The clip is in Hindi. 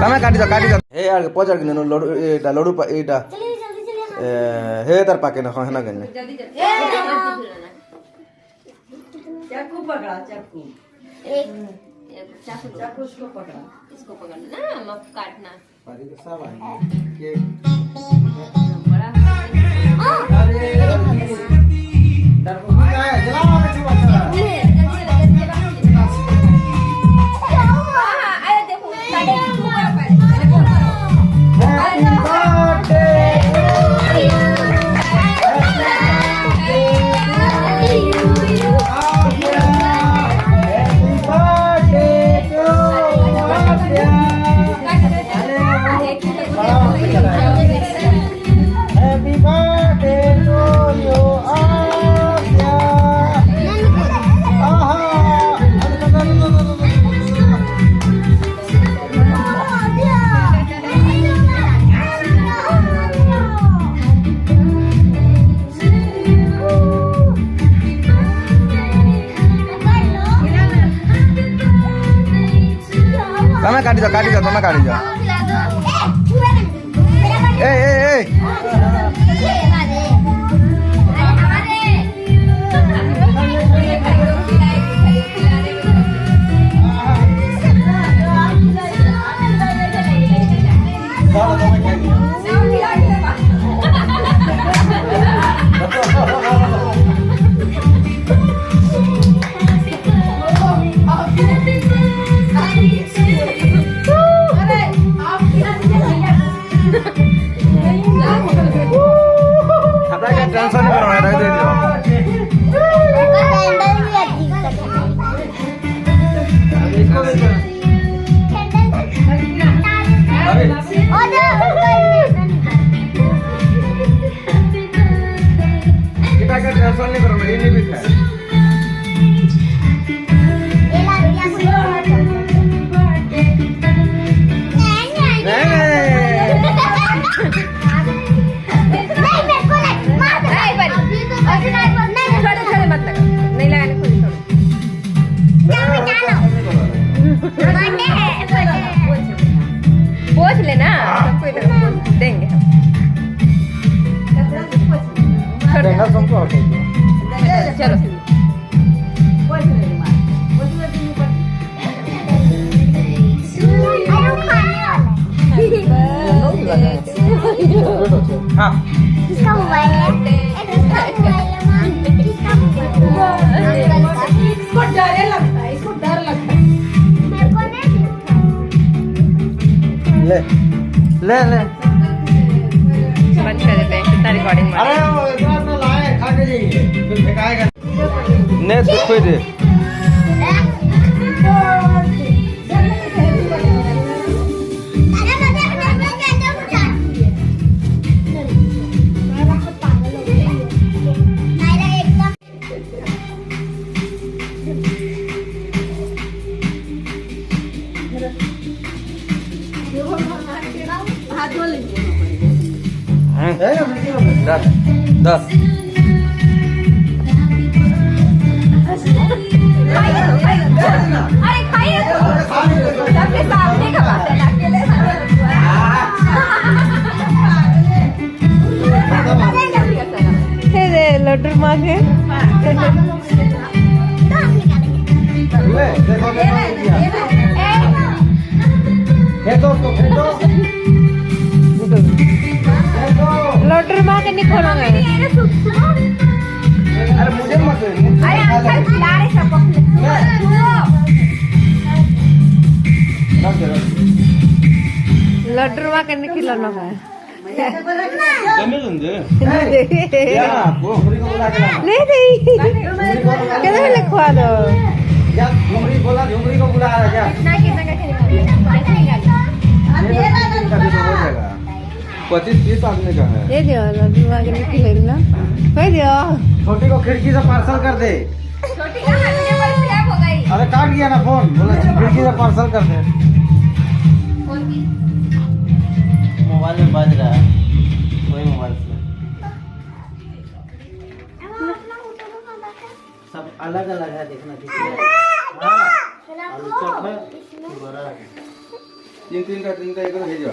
તમે કાઢી દો હે યાર પહોંચાડ કે લડુ એટા લડુ એટા હે તાર પાકે ના હે ના ગને चाकू पकड़ा चाकू एक चाकू इसको पकड़ना ना मत काटना बाकी तो सब आएंगे के बड़ा अरे डर को क्या है जलाओ में छुआ चला आए देखो साढ़े ऊपर पहले बोल તમે કાઢી દો તમે કાઢી દો એ टेंशन नहीं करो रख दे दियो kita kan टेंशन नहीं करो ये नहीं भी है पोछ लेना सबको इधर पोछ देंगे देखा तुमको चलो हाँ किसका मोबाइल है किसका मोबाइल है मां किसका मोबाइल है इसको डर लगता है मेरे को नहीं ले बंद कर देते हैं कितना रिकॉर्डिंग में अरे वो इतना तो लाए खा के जाइए फिर फेंकाएगा ने तो कोई दे दस अरे खाइए तो सबके सामने का बात है अकेले लड्डू मांगे लॉटरी माँ के नहीं खोलोगे अरे मुझे मत अरे अंकल खिला रहे सबको लॉटरी माँ के नहीं खिलाना है नहीं कैसे लिखवा दो झुमरी बोला झुमरी को बुला रहा क्या 25-30 आदमी का है ये दियो लड्डू माँ के नहीं खिलाना कोई दियो छोटी को खिड़की से पार्सल कर दे छोटी का हाथ में बड़ी खराब हो गई अरे काट गया ना फोन बोला खिड़की से पार्सल कर दे मोबाइल में बज रहा है वही मोबाइल से सब अलग अलग है देखना किसी आलू चॉप है बड़ा है ତିନିଟା ହେଇଗଲେ ହେଇଯିବ।